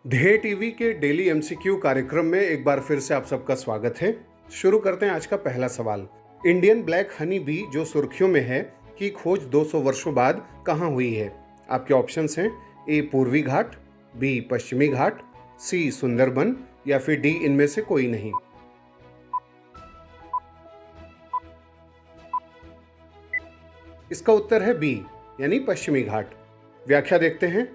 ध्येय टीवी के daily MCQ कार्यक्रम में एक बार फिर से आप सबका स्वागत है। शुरू करते हैं आज का पहला सवाल। इंडियन ब्लैक हनी बी जो सुर्खियों में है की खोज 200 वर्षों बाद कहाँ हुई है? आपके ऑप्शंस हैं ए पूर्वी घाट, बी पश्चिमी घाट, सी सुंदरबन या फिर डी इनमें से कोई नहीं। इसका उत्तर है बी यानी पश्चिमी घाट। व्याख्या देखते हैं।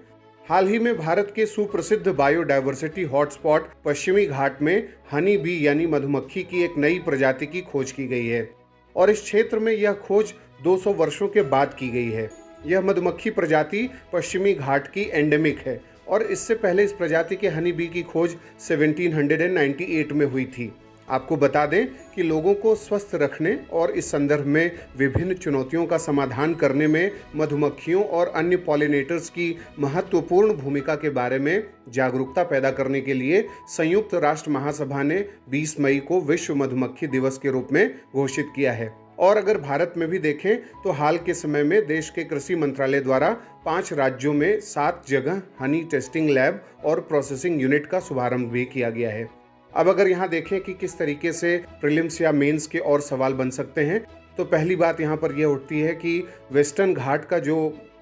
हाल ही में भारत के सुप्रसिद्ध बायोडायवर्सिटी हॉटस्पॉट पश्चिमी घाट में हनी बी यानी मधुमक्खी की एक नई प्रजाति की खोज की गई है और इस क्षेत्र में यह खोज 200 वर्षों के बाद की गई है। यह मधुमक्खी प्रजाति पश्चिमी घाट की एंडेमिक है और इससे पहले इस प्रजाति के हनी बी की खोज 1798 में हुई थी। आपको बता दें कि लोगों को स्वस्थ रखने और इस संदर्भ में विभिन्न चुनौतियों का समाधान करने में मधुमक्खियों और अन्य पॉलिनेटर्स की महत्वपूर्ण भूमिका के बारे में जागरूकता पैदा करने के लिए संयुक्त राष्ट्र महासभा ने 20 मई को विश्व मधुमक्खी दिवस के रूप में घोषित किया है। और अगर भारत में भी देखें तो हाल के समय में देश के कृषि मंत्रालय द्वारा 5 राज्यों में 7 जगह हनी टेस्टिंग लैब और प्रोसेसिंग यूनिट का शुभारंभ भी किया गया है। अब अगर यहाँ देखें कि किस तरीके से प्रीलिम्स या मेंस के और सवाल बन सकते हैं, तो पहली बात यहाँ पर यह उठती है कि वेस्टर्न घाट का जो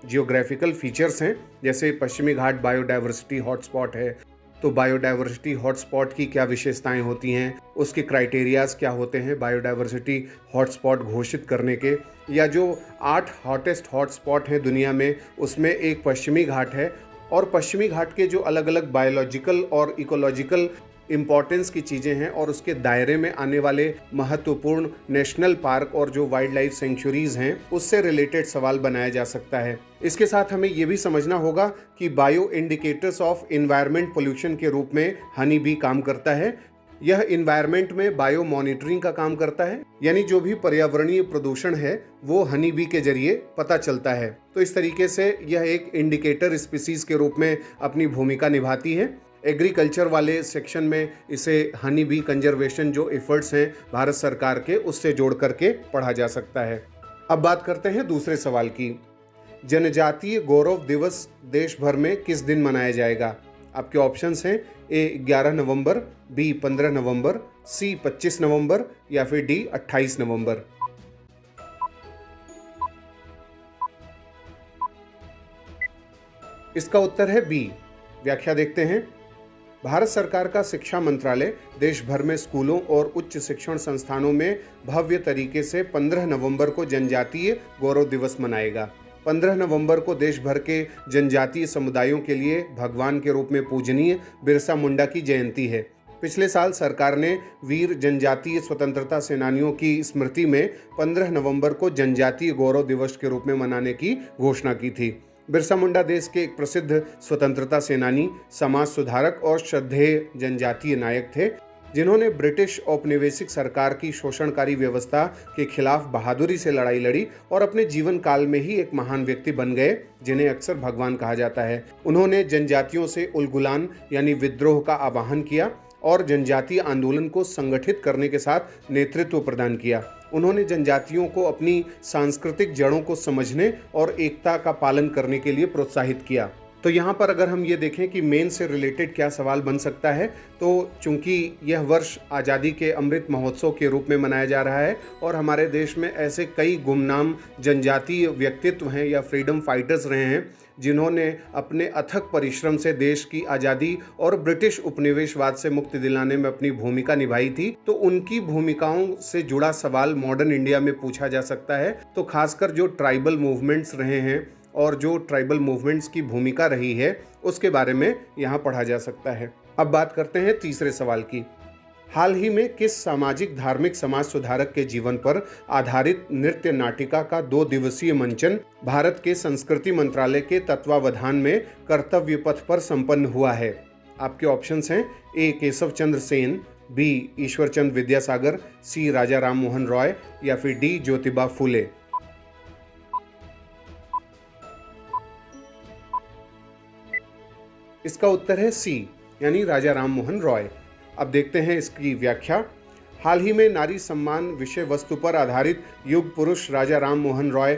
जियोग्राफिकल फीचर्स हैं, जैसे पश्चिमी घाट बायोडायवर्सिटी हॉटस्पॉट है, तो बायोडायवर्सिटी हॉटस्पॉट की क्या विशेषताएं होती हैं, उसके क्राइटेरियाज क्या होते हैं बायोडायवर्सिटी हॉटस्पॉट घोषित करने के, या जो 8 हॉटेस्ट हॉटस्पॉट हैं दुनिया में उसमें एक पश्चिमी घाट है और पश्चिमी घाट के जो अलग अलग बायोलॉजिकल और इकोलॉजिकल इम्पॉर्टेंस की चीज़ें हैं और उसके दायरे में आने वाले महत्वपूर्ण नेशनल पार्क और जो वाइल्ड लाइफ सेंचुरीज हैं उससे रिलेटेड सवाल बनाया जा सकता है। इसके साथ हमें ये भी समझना होगा कि bio indicators of environment pollution के रूप में हनी बी काम करता है। यह एनवायरनमेंट में बायो मॉनिटरिंग का काम करता है, यानी जो भी पर्यावरणीय प्रदूषण है वो हनी बी के जरिए पता चलता है। तो इस तरीके से यह एक इंडिकेटर स्पीसीज के रूप में अपनी भूमिका निभाती है। एग्रीकल्चर वाले सेक्शन में इसे हनी बी कंजर्वेशन जो एफर्ट्स हैं भारत सरकार के, उससे जोड़ करके पढ़ा जा सकता है। अब बात करते हैं दूसरे सवाल की। जनजातीय गौरव दिवस देश भर में किस दिन मनाया जाएगा? आपके ऑप्शंस हैं ए 11 नवंबर, बी 15 नवंबर, सी 25 नवंबर या फिर डी 28 नवंबर। इसका उत्तर है बी। व्याख्या देखते हैं। भारत सरकार का शिक्षा मंत्रालय देश भर में स्कूलों और उच्च शिक्षण संस्थानों में भव्य तरीके से 15 नवंबर को जनजातीय गौरव दिवस मनाएगा। 15 नवंबर को देश भर के जनजातीय समुदायों के लिए भगवान के रूप में पूजनीय बिरसा मुंडा की जयंती है। पिछले साल सरकार ने वीर जनजातीय स्वतंत्रता सेनानियों की स्मृति में 15 नवंबर को जनजातीय गौरव दिवस के रूप में मनाने की घोषणा की थी। बिरसा मुंडा देश के एक प्रसिद्ध स्वतंत्रता सेनानी, समाज सुधारक और श्रद्धेय जनजातीय नायक थे, जिन्होंने ब्रिटिश औपनिवेशिक सरकार की शोषणकारी व्यवस्था के खिलाफ बहादुरी से लड़ाई लड़ी और अपने जीवन काल में ही एक महान व्यक्ति बन गए, जिन्हें अक्सर भगवान कहा जाता है। उन्होंने जनजातियों से उलगुलान यानी विद्रोह का आह्वान किया और जनजातीय आंदोलन को संगठित करने के साथ नेतृत्व प्रदान किया। उन्होंने जनजातियों को अपनी सांस्कृतिक जड़ों को समझने और एकता का पालन करने के लिए प्रोत्साहित किया। तो यहाँ पर अगर हम ये देखें कि मेन से रिलेटेड क्या सवाल बन सकता है, तो चूंकि यह वर्ष आज़ादी के अमृत महोत्सव के रूप में मनाया जा रहा है और हमारे देश में ऐसे कई गुमनाम जनजातीय व्यक्तित्व हैं या फ्रीडम फाइटर्स रहे हैं जिन्होंने अपने अथक परिश्रम से देश की आज़ादी और ब्रिटिश उपनिवेशवाद से मुक्ति दिलाने में अपनी भूमिका निभाई थी, तो उनकी भूमिकाओं से जुड़ा सवाल मॉडर्न इंडिया में पूछा जा सकता है। तो खासकर जो ट्राइबल मूवमेंट्स रहे हैं और जो ट्राइबल मूवमेंट्स की भूमिका रही है उसके बारे में यहाँ पढ़ा जा सकता है। अब बात करते हैं तीसरे सवाल की। हाल ही में किस सामाजिक धार्मिक समाज सुधारक के जीवन पर आधारित नृत्य नाटिका का 2 दिवसीय मंचन भारत के संस्कृति मंत्रालय के तत्वावधान में कर्तव्य पथ पर संपन्न हुआ है? आपके ऑप्शंस हैं ए केशव चंद्र सेन, बी ईश्वर चंद्र विद्यासागर, सी राजा राम मोहन रॉय या फिर डी ज्योतिबा फूले। इसका उत्तर है सी यानी राजा राम मोहन रॉय। अब देखते हैं इसकी व्याख्या। हाल ही में नारी सम्मान विषय वस्तु पर आधारित युग पुरुष राजा राम मोहन रॉय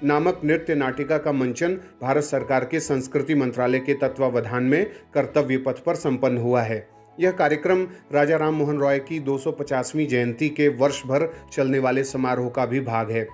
नामक नृत्य नाटिका का मंचन भारत सरकार के संस्कृति मंत्रालय के तत्वावधान में कर्तव्य पथ पर संपन्न हुआ है। यह कार्यक्रम राजा राम मोहन रॉय की 250वीं जयंती के वर्ष भर चलने वाले समारोह का भी भाग है।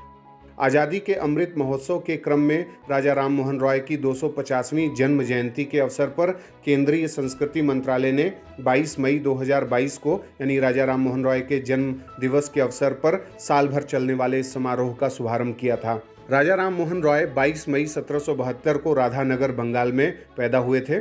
आज़ादी के अमृत महोत्सव के क्रम में राजा राम मोहन रॉय की 250वीं जन्म जयंती के अवसर पर केंद्रीय संस्कृति मंत्रालय ने 22 मई 2022 को यानी राजा राम मोहन रॉय के जन्म दिवस के अवसर पर साल भर चलने वाले इस समारोह का शुभारंभ किया था। राजा राम मोहन रॉय 22 मई 1772 को राधानगर, बंगाल में पैदा हुए थे।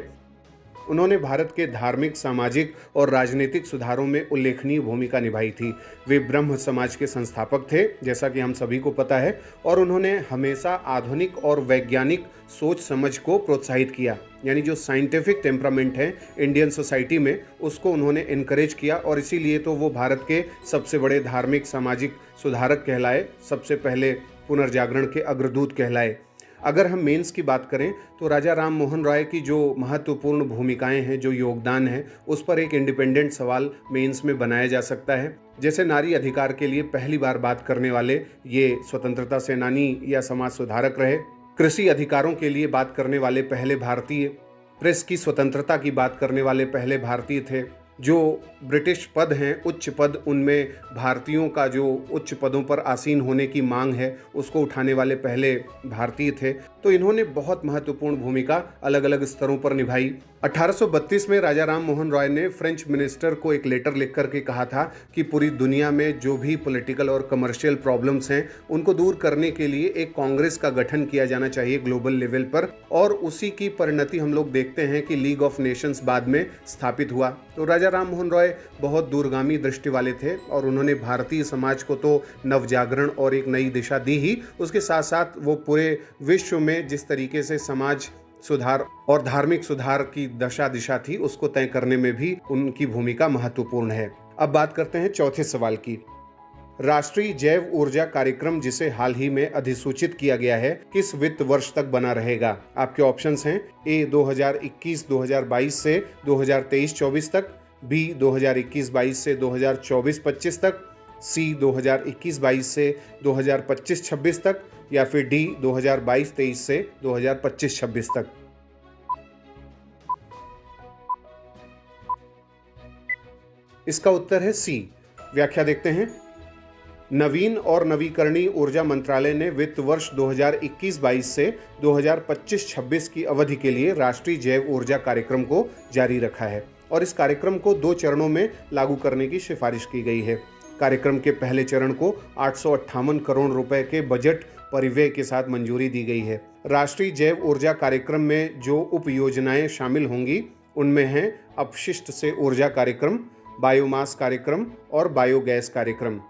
उन्होंने भारत के धार्मिक, सामाजिक और राजनीतिक सुधारों में उल्लेखनीय भूमिका निभाई थी। वे ब्रह्म समाज के संस्थापक थे, जैसा कि हम सभी को पता है, और उन्होंने हमेशा आधुनिक और वैज्ञानिक सोच समझ को प्रोत्साहित किया। यानी जो साइंटिफिक टेम्परामेंट है इंडियन सोसाइटी में, उसको उन्होंने इनकरेज किया और इसीलिए तो वो भारत के सबसे बड़े धार्मिक, सामाजिक सुधारक कहलाए, सबसे पहले पुनर्जागरण के अग्रदूत कहलाए। अगर हम मेंस की बात करें तो राजा राम मोहन रॉय की जो महत्वपूर्ण भूमिकाएं हैं, जो योगदान है, उस पर एक इंडिपेंडेंट सवाल मेंस में बनाया जा सकता है। जैसे नारी अधिकार के लिए पहली बार बात करने वाले ये स्वतंत्रता सेनानी या समाज सुधारक रहे, कृषि अधिकारों के लिए बात करने वाले पहले भारतीय, प्रेस की स्वतंत्रता की बात करने वाले पहले भारतीय थे। जो ब्रिटिश पद हैं, उच्च पद, उनमें भारतीयों का जो उच्च पदों पर आसीन होने की मांग है, उसको उठाने वाले पहले भारतीय थे। तो इन्होंने बहुत महत्वपूर्ण भूमिका अलग अलग स्तरों पर निभाई। 1832 में राजा राम मोहन रॉय ने फ्रेंच मिनिस्टर को एक लेटर लिख करके कहा था कि पूरी दुनिया में जो भी पॉलिटिकल और कमर्शियल प्रॉब्लम्स हैं, उनको दूर करने के लिए एक कांग्रेस का गठन किया जाना चाहिए ग्लोबल लेवल पर। और उसी की परिणति हम लोग देखते हैं कि लीग ऑफ नेशंस बाद में स्थापित हुआ। तो राजा राम मोहन रॉय बहुत दूरगामी दृष्टि वाले थे और उन्होंने भारतीय समाज को तो नवजागरण और एक नई दिशा दी ही, उसके साथ साथ वो पूरे विश्व में जिस तरीके से समाज सुधार और धार्मिक सुधार की दिशा थी, उसको तय करने में भी उनकी भूमिका महत्वपूर्ण है। अब बात करते हैं चौथे सवाल की। राष्ट्रीय जैव ऊर्जा कार्यक्रम, जिसे हाल ही में अधिसूचित किया गया है, किस वित्त वर्ष तक बना रहेगा? आपके ऑप्शंस हैं ए 2021-2022 से 2023-24 तक, बी 2021-22 से 2024-25 तक, सी 2021-22 से 2025-26 तक, या फिर डी 2022-23 से 2025-26 तक। इसका उत्तर है सी। व्याख्या देखते हैं। नवीन और नवीकरणीय ऊर्जा मंत्रालय ने वित्त वर्ष 2021-22 से 2025-26 की अवधि के लिए राष्ट्रीय जैव ऊर्जा कार्यक्रम को जारी रखा है और इस कार्यक्रम को 2 चरणों में लागू करने की सिफारिश की गई है। कार्यक्रम के पहले चरण को 858 करोड़ रुपए के बजट परिव्यय के साथ मंजूरी दी गई है। राष्ट्रीय जैव ऊर्जा कार्यक्रम में जो उप योजनाएं शामिल होंगी, उनमें हैं अपशिष्ट से ऊर्जा कार्यक्रम, बायोमास कार्यक्रम और बायोगैस कार्यक्रम।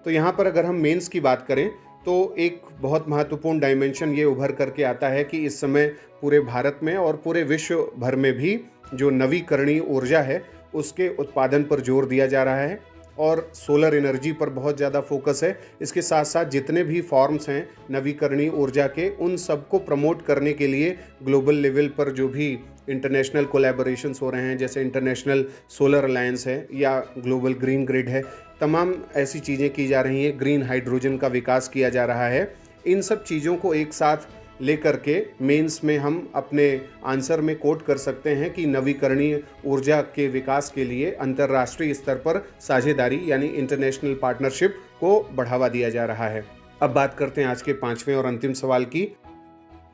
तो यहाँ पर अगर हम मेंस की बात करें तो एक बहुत महत्वपूर्ण डायमेंशन ये उभर करके आता है कि इस समय पूरे भारत में और पूरे विश्व भर में भी जो नवीकरणीय ऊर्जा है, उसके उत्पादन पर जोर दिया जा रहा है और सोलर एनर्जी पर बहुत ज़्यादा फोकस है। इसके साथ साथ जितने भी फॉर्म्स हैं नवीकरणीय ऊर्जा के, उन सबको प्रमोट करने के लिए ग्लोबल लेवल पर जो भी इंटरनेशनल कोलैबोरेशंस हो रहे हैं, जैसे इंटरनेशनल सोलर अलायंस है या ग्लोबल ग्रीन ग्रिड है, तमाम ऐसी चीज़ें की जा रही हैं। ग्रीन हाइड्रोजन का विकास किया जा रहा है। इन सब चीज़ों को एक साथ लेकर के मेंस में हम अपने आंसर में कोट कर सकते हैं कि नवीकरणीय ऊर्जा के विकास के लिए अंतर्राष्ट्रीय स्तर पर साझेदारी यानी इंटरनेशनल पार्टनरशिप को बढ़ावा दिया जा रहा है। अब बात करते हैं आज के 5वें और अंतिम सवाल की।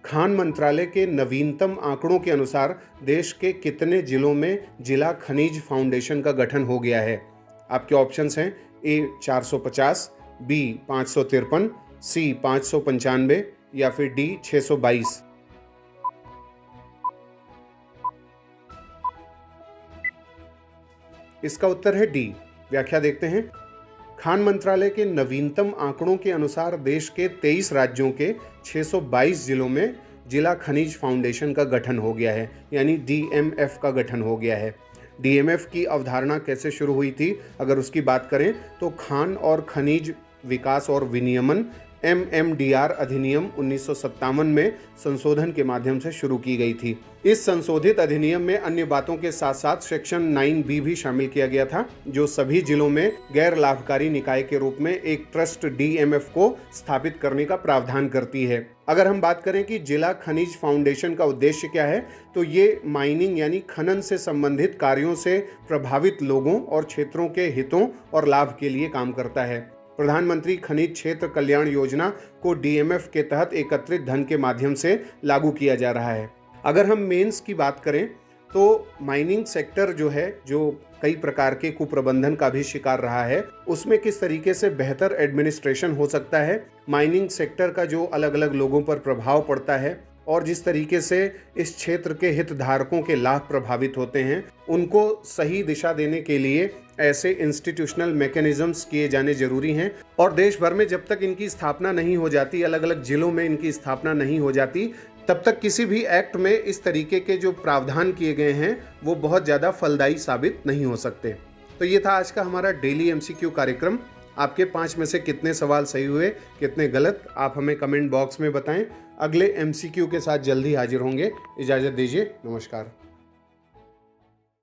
खान मंत्रालय के नवीनतम आंकड़ों के अनुसार देश के कितने जिलों में जिला खनिज फाउंडेशन का गठन हो गया है? आपके ऑप्शंस हैं ए 450, बी 553, सी 595 या फिर डी 622। इसका उत्तर है डी। व्याख्या देखते हैं। खान मंत्रालय के नवीनतम आंकड़ों के अनुसार देश के 23 राज्यों के 622 जिलों में जिला खनिज फाउंडेशन का गठन हो गया है, यानी डीएमएफ का गठन हो गया है। डीएमएफ की अवधारणा कैसे शुरू हुई थी, अगर उसकी बात करें तो खान और खनिज विकास और विनियमन MMDR अधिनियम 1957 में संशोधन के माध्यम से शुरू की गई थी। इस संशोधित अधिनियम में अन्य बातों के साथ साथ सेक्शन 9B भी शामिल किया गया था, जो सभी जिलों में गैर लाभकारी निकाय के रूप में एक ट्रस्ट DMF को स्थापित करने का प्रावधान करती है। अगर हम बात करें कि जिला खनिज फाउंडेशन का उद्देश्य क्या है, तो ये माइनिंग यानी खनन से संबंधित कार्यों से प्रभावित लोगों और क्षेत्रों के हितों और लाभ के लिए काम करता है। प्रधानमंत्री खनिज क्षेत्र कल्याण योजना को DMF के तहत एकत्रित धन के माध्यम से लागू किया जा रहा है। अगर हम मेंस की बात करें तो माइनिंग सेक्टर जो है, जो कई प्रकार के कुप्रबंधन का भी शिकार रहा है, उसमें किस तरीके से बेहतर एडमिनिस्ट्रेशन हो सकता है, माइनिंग सेक्टर का जो अलग अलग लोगों पर प्रभाव पड़ता है और जिस तरीके से इस क्षेत्र के हितधारकों के लाभ प्रभावित होते हैं, उनको सही दिशा देने के लिए ऐसे इंस्टीट्यूशनल मैकेनिज्म्स किए जाने जरूरी हैं। और देश भर में जब तक इनकी स्थापना नहीं हो जाती, अलग अलग जिलों में इनकी स्थापना नहीं हो जाती, तब तक किसी भी एक्ट में इस तरीके के जो प्रावधान किए गए हैं वो बहुत ज़्यादा फलदायी साबित नहीं हो सकते। तो ये था आज का हमारा डेली MCQ कार्यक्रम। आपके 5 में से कितने सवाल सही हुए, कितने गलत, आप हमें कमेंट बॉक्स में बताएं। अगले MCQ के साथ जल्दी हाजिर होंगे। इजाज़त दीजिए, नमस्कार।